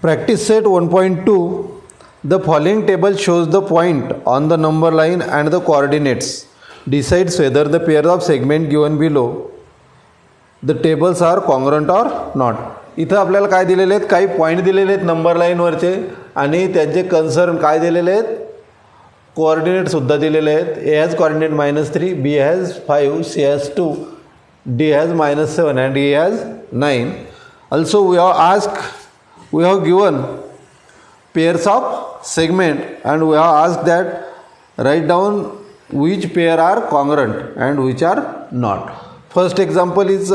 Practice set 1.2. The following table shows the point on the number line and the coordinates. Decides whether the pair of segment given below the tables are congruent or not. इथं आपल्याला काय दिलेले आहेत, काही point दिलेले आहेत number लाईनवरचे आणि त्यांचे कन्सर्न काय दिलेले आहेत, कोऑर्डिनेटसुद्धा दिलेले आहेत. A has coordinate -3, B has 5, C has 2, D has -7 and E has 9. Also we have given pairs of segment and we have asked that write down which pair are congruent and which are not. First example is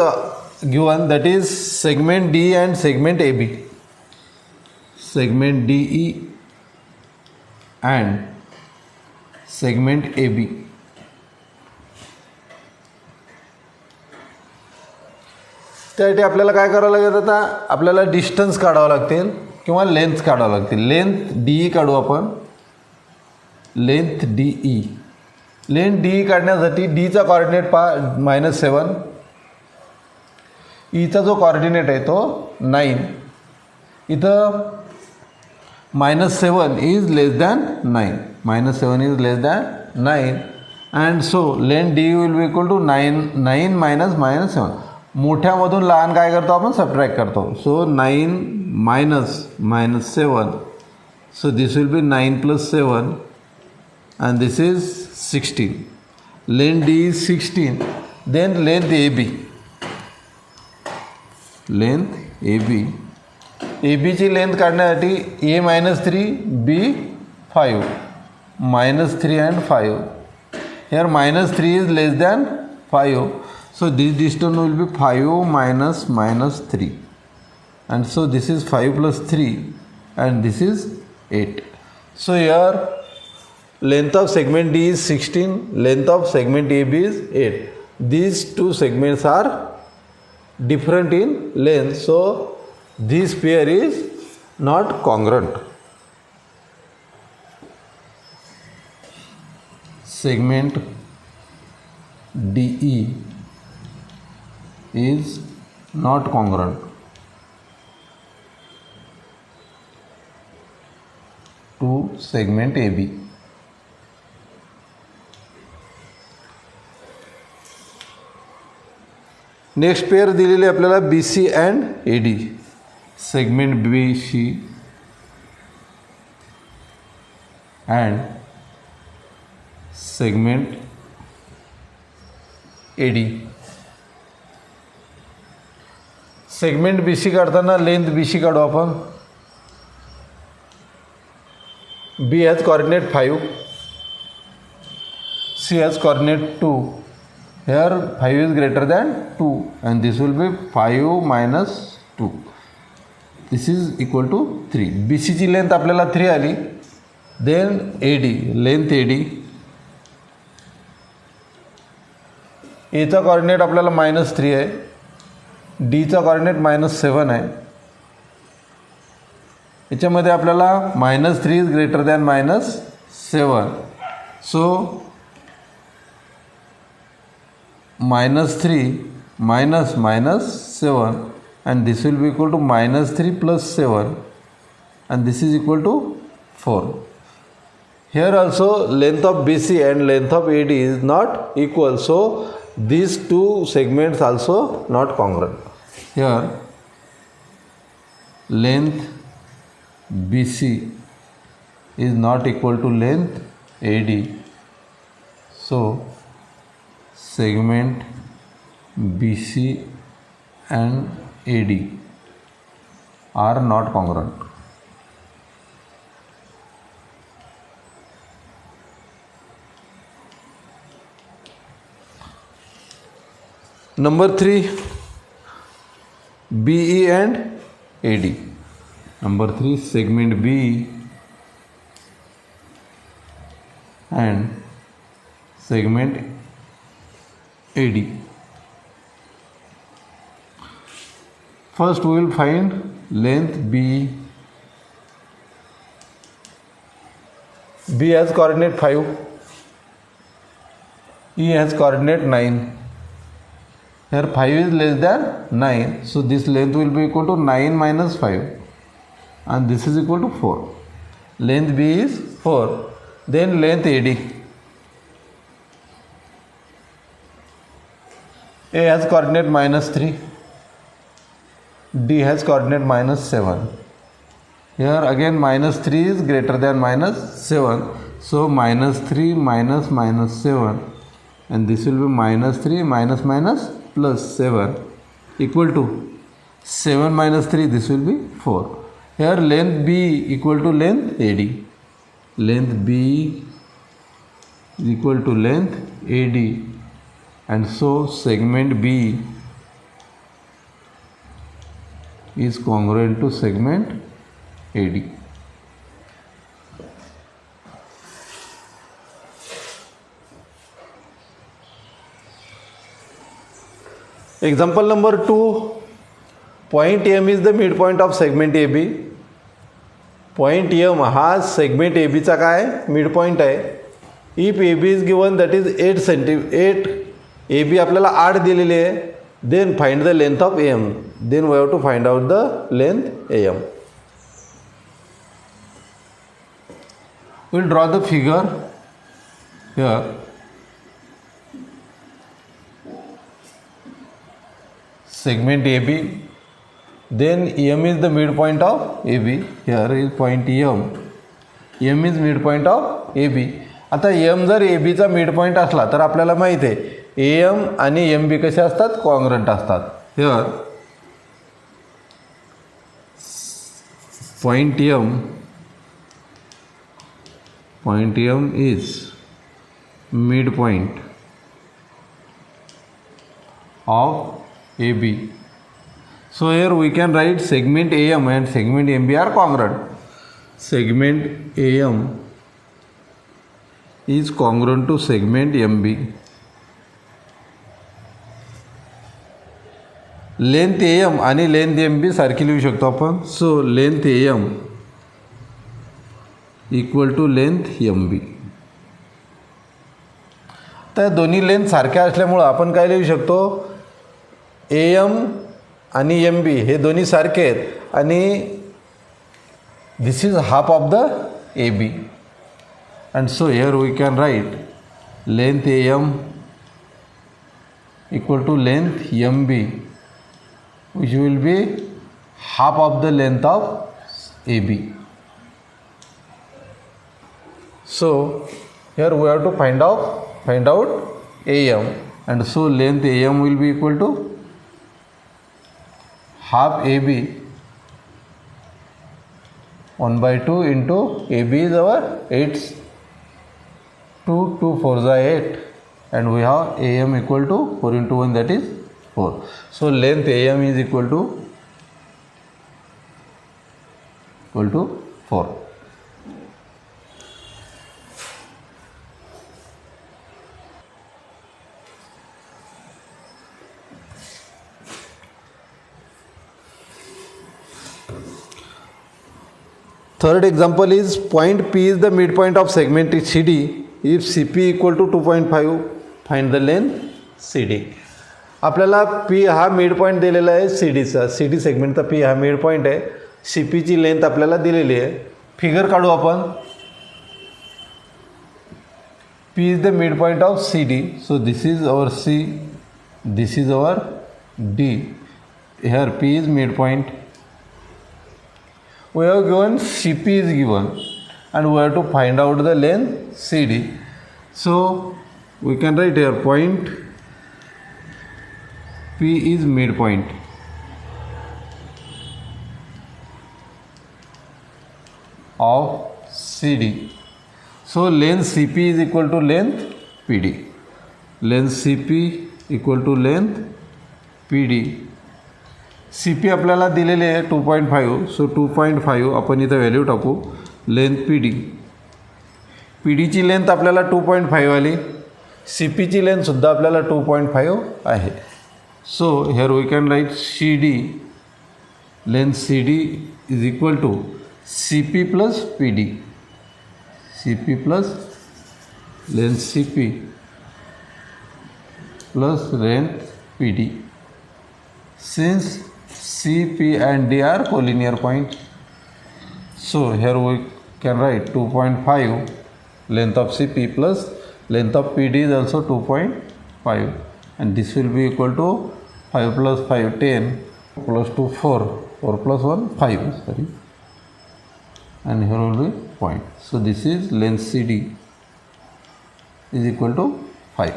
given, that is segment D and segment AB. Segment DE and segment AB. त्यासाठी आपल्याला काय करावं लागेल, आता आपल्याला distance काढावं लागतील किंवा लेंथ काढावं लागतील. लेंथ DE काढू आपण. Length DE. लेंथ DE काढण्यासाठी डीचा कॉर्डिनेट -7, ईचा जो कॉर्डिनेट आहे तो 9. इथं -7 is less than 9. -7 is less than 9 and so length DE will be equal to 9 minus -7. मोठ्यामधून लहान काय करतो आपण, सबट्रॅक्ट करतो. So 9 minus -7, so this will be 9 + 7 and this is 16. Length D is 16. Then length AB. Length AB. AB ची length काढण्यासाठी A -3, B 5. -3 and 5. Here -3 is less than 5. So this distance will be 5 minus -3. And so this is 5 + 3 and this is 8. So here length of segment D is 16, length of segment AB is 8. These two segments are different in length, so this pair is not congruent. Segment DE is not congruent to segment AB. Next pair दिलेली आपल्याला BC and AD. Segment BC and segment AD. Segment BC काढताना length BC काढू आपण. B has coordinate 5, C has coordinate 2. Here 5 is greater than 2 and this will be 5 minus 2. This is equal to 3. BC ची length आपल्याला 3 आली. Then AD, length AD. A चा coordinate आपल्याला -3 आहे. D चा कोऑर्डिनेट -7 आहे. याच्यामध्ये आपल्याला -3 is greater than -7. So -3 minus -7 and this will be equal to -3 plus 7 and this is equal to 4. Here also length of BC and length of AD is not equal, so these two segments also not congruent. Here length BC is not equal to length AD, so segment BC and AD are not congruent. Number 3, BE and AD. Number 3, segment BE and segment AD. First we will find length BE. B has coordinate 5, E has coordinate 9. Here 5 is less than 9, so this length will be equal to 9 minus 5. and this is equal to 4. Length B is 4. Then length AD. A has coordinate -3. D has coordinate -7. Here again -3 is greater than -7. So -3 minus -7, and this will be -3 minus minus plus 7 equal to 7 minus 3, this will be 4. Here length B equal to length AD. Length B is equal to length AD, and so segment B is congruent to segment AD. Example number 2. Point M is the midpoint of segment AB. Point M हा segment AB चा काय midpoint आहे. If AB is given, that is 8 AB आपल्याला 8 दिलेली आहे. Then find the length of AM. Then we have to find out the length AM. We'll draw the figure here. Segment AB, then M is the midpoint of AB. Here is point M. M is midpoint of AB. आता M जर AB चा midpoint असला तर आपल्याला माहित आहे AM आणि MB कसे असतात, कॉन्ग्रंट असतात. Here point M is midpoint of AB. So here we can write segment AM and segment MB are congruent. Segment AM is congruent to segment MB. Length AM आणि length MB सारखी लिहू शकतो आपण. So length AM equal to length MB. तर दोन्ही length सारख्या असल्यामुळं आपण काय लिहू शकतो, AM आणि MB हे दोन्ही सारखे आहेत आणि this is half of the AB, and so here we can write length AM equal to length MB, which will be half of the length of AB. So here we have to find out AM, and so length AM will be equal to half AB 1/2 into AB is our 8, 2 4s are 8, and we have AM equal to 4 into 1, that is 4. So length AM is equal to 4. Third example is point P is the midpoint of segment CD. If CP equal to 2.5, find the length CD. आपल्याला P हा midpoint दिलेला आहे CDचा. CD सेगमेंटचा P हा midpoint आहे. CP ची length आपल्याला दिलेली आहे. फिगर काढू आपण. P is the midpoint of CD. So this is our C. This is our D. Here P is midpoint. We have given CP is given, and we have to find out the length CD. So we can write here point P is midpoint of CD. So length CP is equal to length PD. Length CP equal to length PD. CP आपल्याला दिलेले आहे 2.5. सो 2.5 आपण इथं value टाकू. Length PD ची length आपल्याला 2.5 आली. CP ची लेंथ सुद्धा आपल्याला 2.5 आहे. So here we can write CD. Length CD is equal to CP plus PD. CP plus length CP plus length PD. Since C, P and D are collinear point, So here we can write 2.5 length of CP plus length of PD is also 2.5, and this will be equal to 5 plus 5 10 plus 2 4 plus 1 5, sorry, and here will be point. So this is length CD is equal to 5.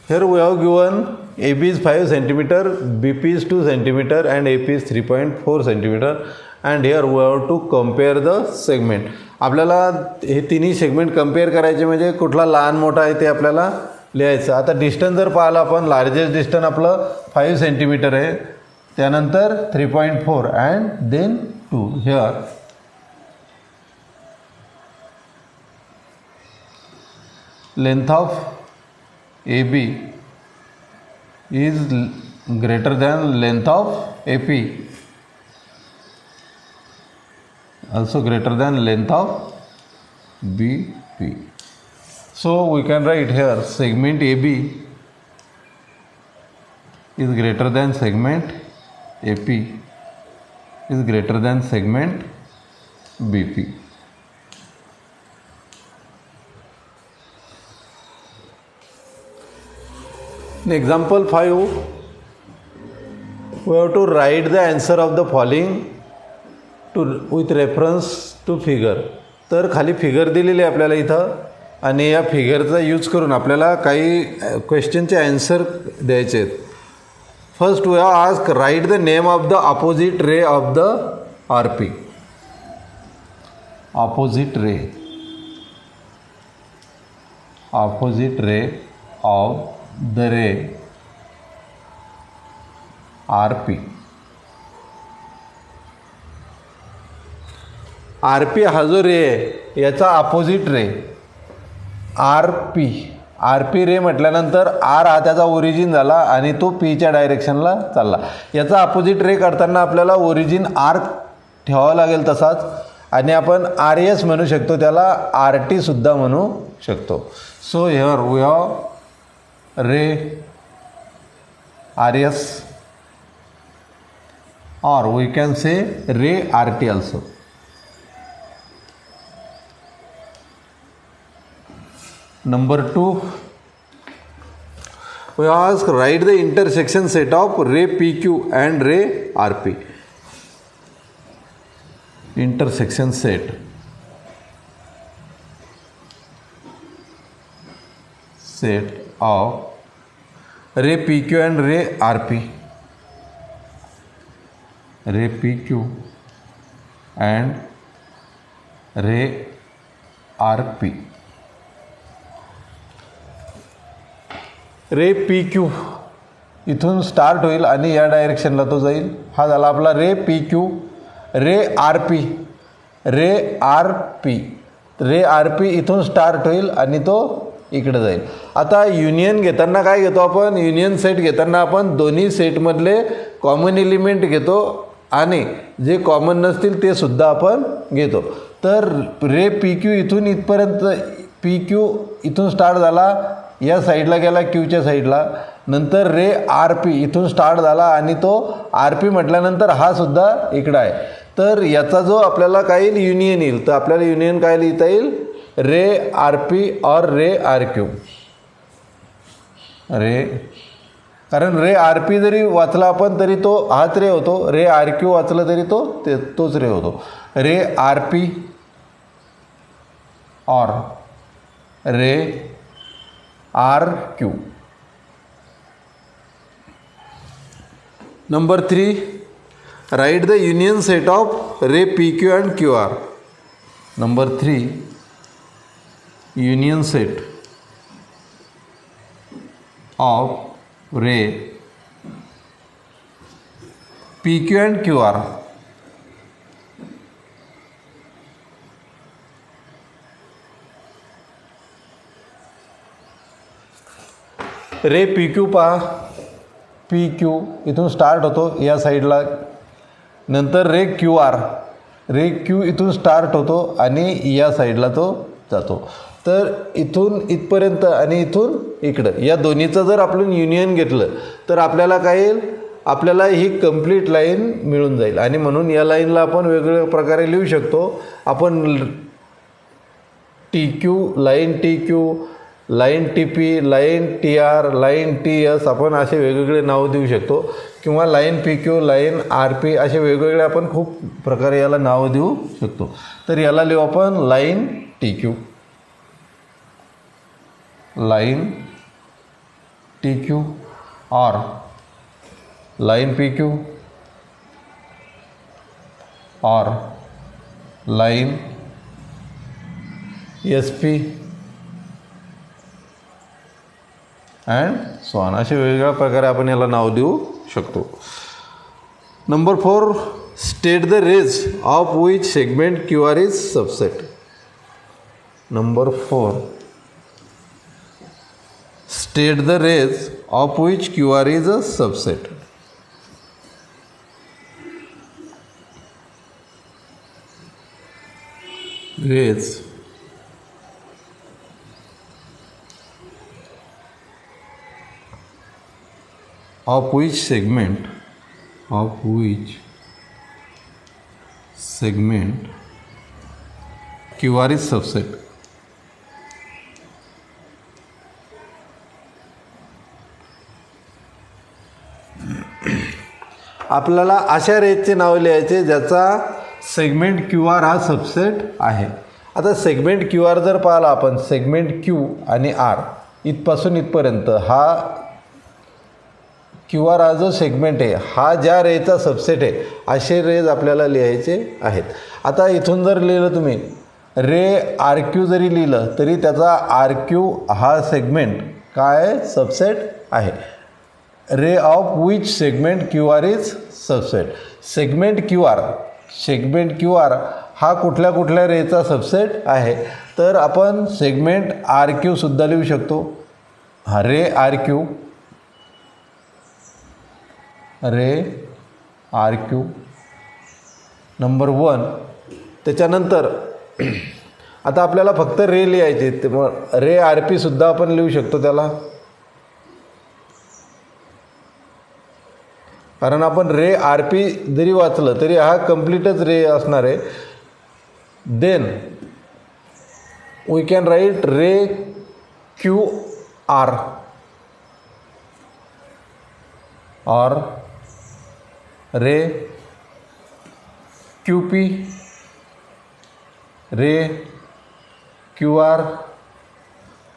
Here we have given AB is 5 centimeter, BP is 2 centimeter, and AP is 3.4 centimeter, and here we have to compare the segment. आपल्याला हे तिन्ही segment compare करायचे, म्हणजे कुठला लहान मोठा आहे ते आपल्याला लिहायचं. आता डिस्टन्स जर पाहिलं आपण, लार्जेस्ट डिस्टन्स आपलं 5 सेंटीमीटर आहे, त्यानंतर 3.4 and then 2. Here length of AB is greater than length of AP, also greater than length of BP. So we can write here segment AB is greater than segment AP is greater than segment BP. In example 5, we have to write the answer of the following with reference to figure. तर खाली figure दिलेली आहे आपल्याला इथं, आणि या फिगरचा use करून आपल्याला काही क्वेश्चनचे आन्सर द्यायचे आहेत. First we ask write the name of the opposite ray of the RP. Opposite ray of the ray RP. RP हा जो रे आहे याचा अपोजिट रे RP रे म्हटल्यानंतर R हा त्याचा ओरिजिन झाला आणि तो Pच्या डायरेक्शनला चालला. याचा अपोजिट रे काढताना आपल्याला ओरिजिन R ठेवावा लागेल तसाच, आणि आपण RS म्हणू शकतो, त्याला RT सुद्धा म्हणू शकतो. So here we have ray RS, or we can say ray RT also. Number 2, we ask write the intersection set of ray PQ and ray RP. Intersection set of ray PQ and ray RP. Ray PQ and ray RP. रे PQ इथून start होईल आणि या डायरेक्शनला तो जाईल. हा झाला आपला रे PQ. रे RP इथून स्टार्ट होईल आणि तो इकडे जाईल. आता युनियन घेताना काय घेतो आपण, युनियन सेट घेताना आपण दोन्ही सेटमधले कॉमन एलिमेंट घेतो आणि जे कॉमन नसतील ते सुद्धा आपण घेतो. तर रे PQ इथून इथपर्यंत, PQ इथून स्टार्ट झाला, या साईडला गेला Qच्या साईडला, नंतर रे RP इथून स्टार्ट झाला आणि तो RP म्हटल्यानंतर हा सुद्धा इकडं आहे. तर याचा जो आपल्याला काय येईल, युनियन येईल. तर आपल्याला युनियन काय लिहिता येईल, रे RP और रे RQ. कारण रे RP जरी वाचला आपण तरी तो हाच रे होतो, रे RQ वाचलं तरी तोच रे होतो. रे RP और रे RQ. Number 3, write the union set of ray PQ and QR. Number 3, union set of ray PQ and QR. रे PQ पहा, PQ इथून स्टार्ट होतो या साईडला, नंतर रे Q इथून स्टार्ट होतो आणि या साईडला तो जातो. तर इथून इथपर्यंत आणि इथून इकडं या दोन्हीचं जर आपण युनियन घेतलं तर आपल्याला काय येईल, आपल्याला ही कंप्लीट लाईन मिळून जाईल आणि म्हणून या लाईनला आपण वेगवेगळ्या प्रकारे लिहू शकतो. आपण T Q, line T Q, line T P, line T R, line T S आपण असे वेगवेगळे नाव देऊ शकतो किंवा line P Q, line R P असे वेगवेगळे आपण खूप प्रकारे याला नाव देऊ शकतो. तर याला लिहू आपण line T Q, line T Q और लाइन पी क्यू और line S P and so on असे वेगवेगळ्या प्रकारे आपण याला नाव देऊ शकतो. Number 4, state the rays of which segment Q R is subset. Number 4, state the rays of which QR is a subset. Rays of which segment QR is subset. आपल्याला अशा रेजचे नाव लिहायचे ज्याचा सेगमेंट क्यू आर हा subset आहे. आता segment Q are जर पाहिला आपण, सेगमेंट क्यू आणि आर इथपासून इथपर्यंत हा क्यू आर हा जो सेगमेंट आहे हा ज्या रेचा सबसेट आहे असे रेज आपल्याला लिहायचे आहेत. आता इथून जर लिहिलं तुम्ही रे आर क्यू जरी लिहिलं तरी त्याचा आर क्यू हा सेगमेंट काय सबसेट आहे. Ray of which segment Q R is subset. Segment Q are हा कुठल्या कुठल्या रेचा सबसेट आहे. तर आपण सेगमेंट आर क्यू सुद्धा लिहू शकतो. हा रे आर क्यू नंबर 1. त्याच्यानंतर आता आपल्याला फक्त रे लिहायचे, ते मग रे आर पी सुद्धा आपण लिहू शकतो त्याला, कारण आपण रे आर पी जरी वाचलं तरी हा कंप्लीटच रे असणार आहे. देन वी कॅन राईट रे क्यू आर और रे क्यू पी, रे क्यू आर,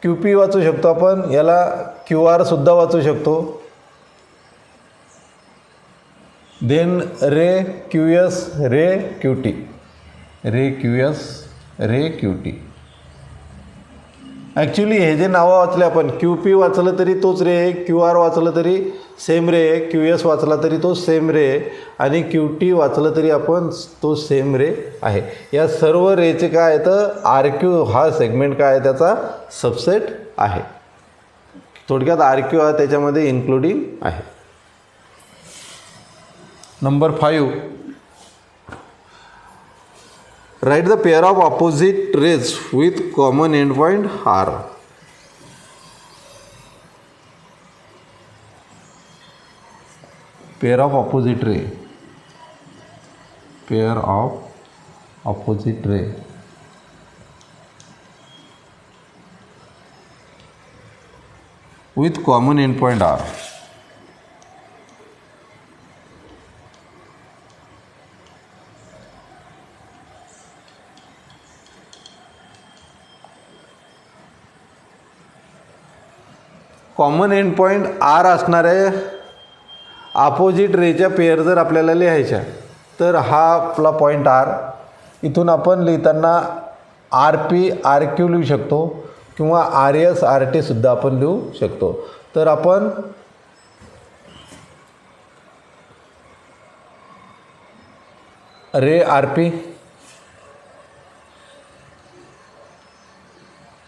क्यू पी वाचू शकतो आपण, याला क्यू आर सुद्धा वाचू शकतो. देन रे क्यू एस, रे क्यू टी, रे क्यू एस, रे क्यू टी. ॲक्च्युली हे जे नावं वाचले आपण, क्यू पी वाचलं तरी तोच रे आहे, क्यू आर वाचलं तरी सेम रे आहे, क्यू एस वाचला तरी तो सेम रे आहे आणि क्यू टी वाचलं तरी आपण तो सेम रे आहे. या सर्व रेचे काय आहे तर आर क्यू हा सेगमेंट काय आहे त्याचा सबसेट आहे. थोडक्यात आर क्यू हा त्याच्यामध्ये इन्क्लुडिंग आहे. Number 5, write the pair of opposite rays with common endpoint R. Pair of opposite ray with common endpoint R. Common end point R असणाऱ्या अपोजिट रेच्या पेअर जर आपल्याला लिहायच्या तर हा आपला पॉईंट आर. इथून आपण लिहिताना आर पी आर क्यू लिहू शकतो किंवा आर एस आर टी सुद्धा आपण लिहू शकतो. तर आपण रे R P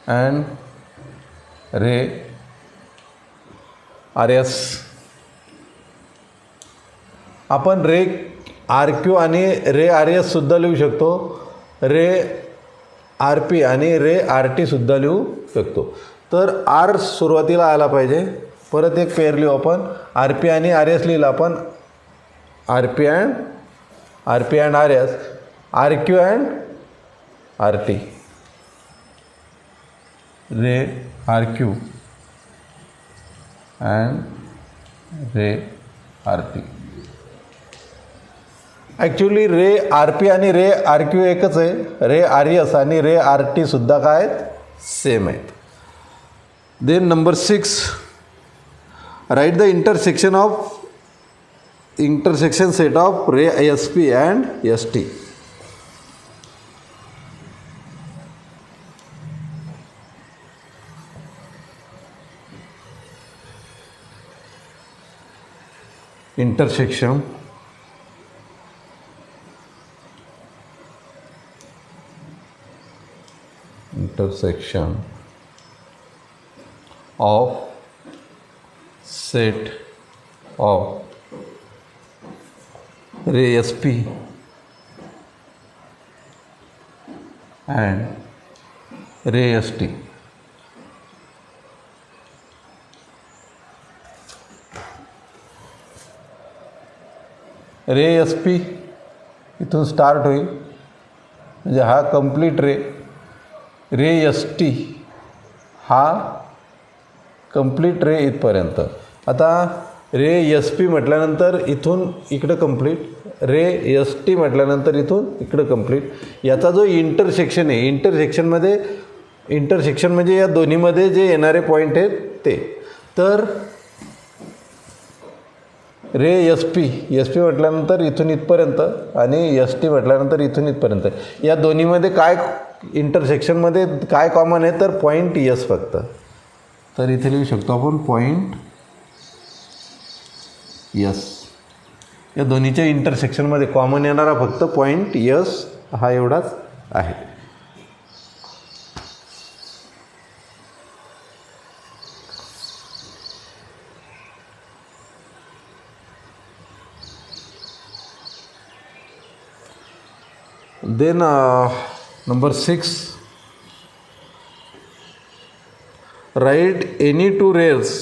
and ray R S, आपण रे आर क्यू आणि रे आर एस सुद्धा लिहू शकतो, रे आर पी आणि रे आर टी सुद्धा लिहू शकतो. तर आर सुरुवातीला आला पाहिजे परत एक पेअर लिहू आपण, आर पी आणि आर एस लिहिलं आपण, R P and R S, R Q and R T, ray R Q and ray R T. Actually ray R P आणि रे आर क्यू एकच आहे, रे आर एस आणि रे आर टी सुद्धा काय आहेत, सेम आहेत. Then number 6, write the intersection set of ray S P and S T. intersection of set of ray sp and ray st. रे S P इथून स्टार्ट होईल, म्हणजे हा कंप्लीट रे. रे एस टी हा कंप्लीट रे इथपर्यंत. आता रे एस पी म्हटल्यानंतर इथून इकडं कंप्लीट, रे एस टी म्हटल्यानंतर इथून इकडं कंप्लीट. याचा जो इंटरसेक्शन आहे, इंटरसेक्शन म्हणजे या दोन्हीमध्ये जे येणारे पॉईंट आहेत ते. तर रे एस पी म्हटल्यानंतर इथून इथपर्यंत आणि एस टी म्हटल्यानंतर इथून इथपर्यंत. या दोन्हीमध्ये काय इंटरसेक्शनमध्ये काय कॉमन आहे, तर पॉईंट यस फक्त. तर इथे लिहू शकतो आपण पॉईंट यस. या दोन्हीच्या इंटरसेक्शनमध्ये कॉमन येणारा फक्त पॉईंट यस हा एवढाच आहे. Then number 6, write any two rays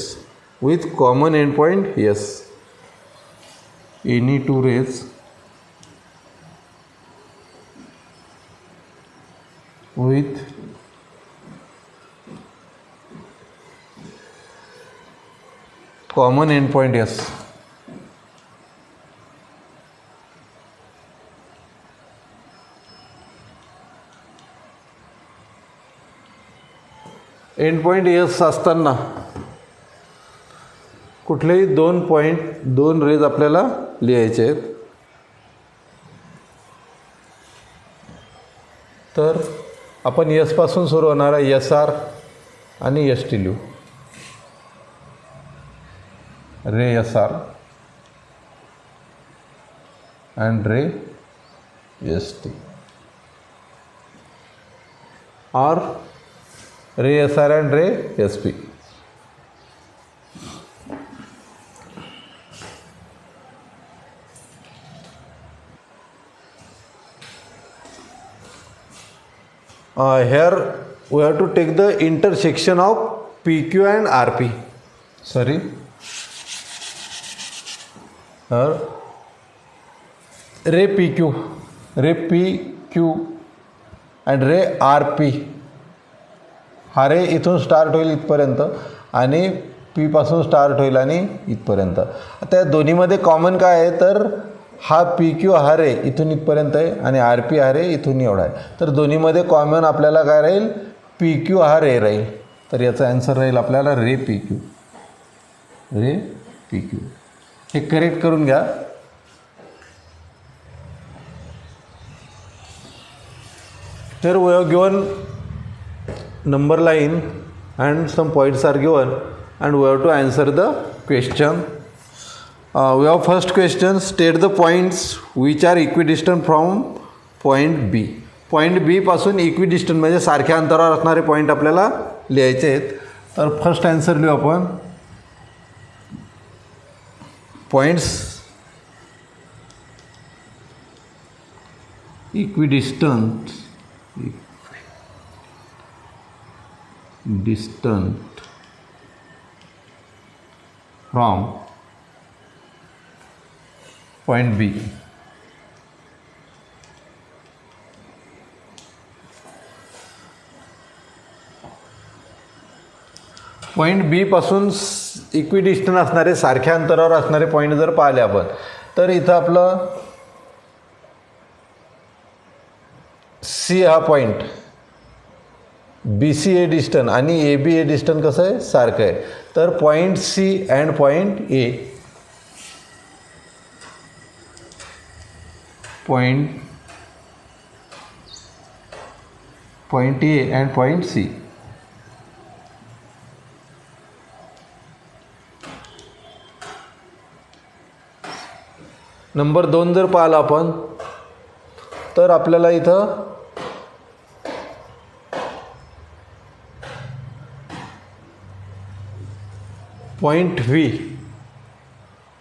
with common endpoint yes. Any two rays with common endpoint yes. And point yes असताना कुठलेही दोन रेज आपल्याला लिहायचे आहेत. तर आपण यसपासून सुरू होणारा एस आर आणि एस टी लिहू. रे एस आर अँड रे एस टी, और रे एस आर अँड रे S P. Here we have to take the intersection of PQ and RP. Sorry. रे PQ and रे RP. हा रे इथून स्टार्ट होईल इथपर्यंत आणि पी पासून स्टार्ट होईल आणि इथपर्यंत. आता या दोन्हीमध्ये कॉमन काय आहे, तर हा पी क्यू हा रे इथून इथपर्यंत आहे आणि आर पी हा रे इथून एवढा आहे. तर दोन्हीमध्ये कॉमन आपल्याला काय राहील, पी क्यू हा रे राहील. तर याचा आन्सर राहील आपल्याला रे पी क्यू. हे करेक्ट करून घ्या. तर we have given number line and some points are given and we have to answer the question. We have first question, state the points which are equidistant from point B. Point B पासून equidistant म्हणजे सारख्या अंतरावर असणारे point आपल्याला लिहायचे आहेत. तर first answer लिहू आपण, points equidistant from point B. Point B पासून इक्विडिस्टंट असणारे, सारख्या अंतरावर असणारे पॉईंट जर पाहिले आपण, तर इथं आपलं सी हा पॉईंट, बी सी ए डिस्टन्स आणि ए बी ए डिस्टन्स कसं आहे, सारखं आहे. तर point C and point A, point A and point C. Number 2 जर पाहिलं आपण, तर आपल्याला इथं पॉईंट व्ही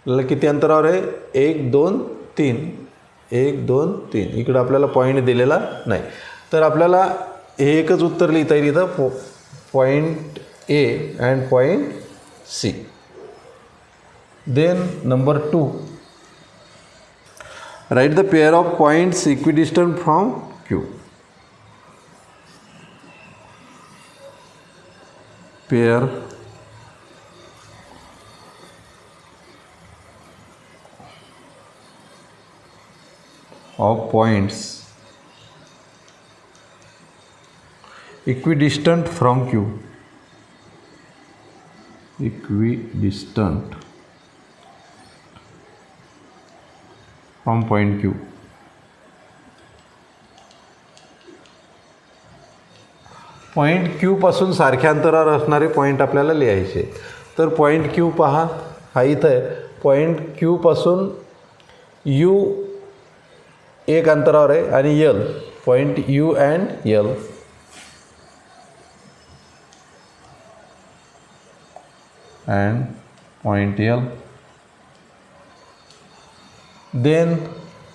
आपल्याला किती अंतरावर आहे, 1 2 3, 1 2 3. इकडं आपल्याला पॉईंट दिलेला नाही, तर आपल्याला हे एकच उत्तर लिहिता येईल इथं, point A and point C. Then number 2, write the pair of points equidistant from Q. Pair of points equidistant from Q. Equidistant from point Q. Point Q पासून सारख्या अंतरावर असणारे पॉईंट आपल्याला लिहायचे. तर पॉईंट क्यू पहा, हा इथं आहे. पॉईंट क्यू पासून यू एक अंतरावर आहे आणि L, point U and L. And point L. Then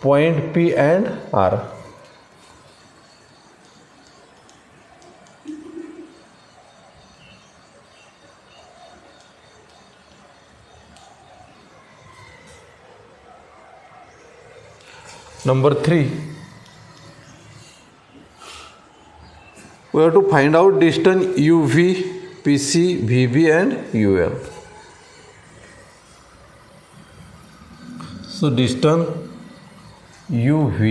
point P and R. Number 3, we have to find out distance UV, PC, VB and UL. So distance UV,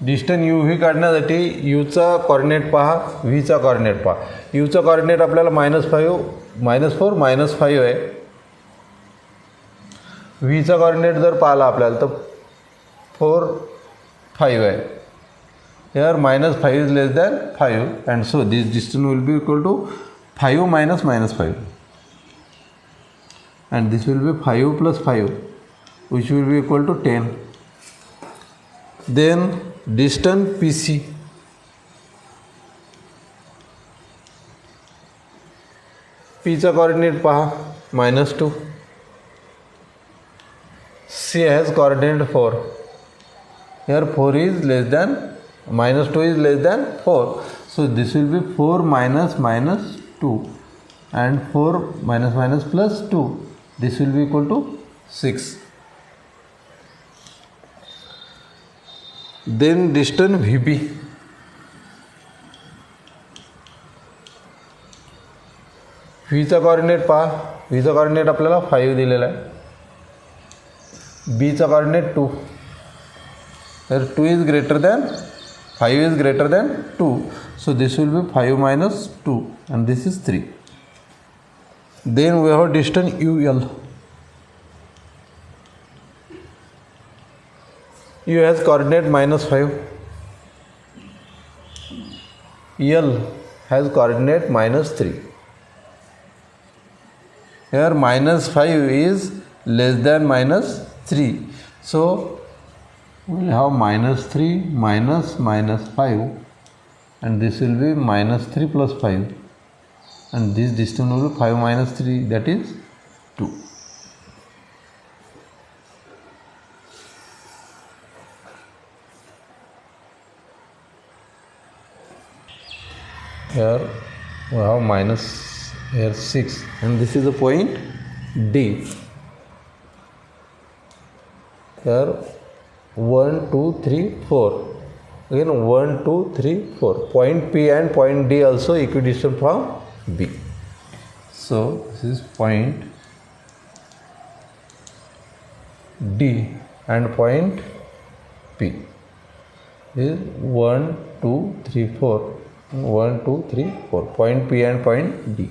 distance U V काढण्यासाठी यूचा coordinate पहा, व्हीचा coordinate पहा. यूचा coordinate आपल्याला -5, -4, -5 आहे. व्हीचा coordinate जर पाहिला आपल्याला तर 4 5 आहे. here -5 is less than 5 and so this distance will be equal to 5 minus -5 and this will be 5 plus 5 which will be equal to 10. Then distance PC, P चा coordinate पहा -2, C has coordinate 4. Here 4 is less than -2 is less than 4, so this will be 4 minus -2 and 4 minus plus 2. This will be equal to 6. Then distance VB, V चा coordinate पहा, V चा coordinate आपल्याला 5 दिलेला आहे. B चा coordinate 2. Here 2 is greater than 5 is greater than 2, so this will be 5 minus 2 and this is 3. Then we have distance UL. U has coordinate -5, L has coordinate -3. Here -5 is less than -3, so we will have -3 minus -5 and this will be -3 plus 5 and this distance will be 5 minus 3, that is 2. Here we have -3 here 6, and this is the point D. Here 1, 2, 3, 4. Again 1, 2, 3, 4. Point P and point D also equidistant from B. So this is point D and point P. This is 1, 2, 3, 4. 1, 2, 3, 4. Point P and point D.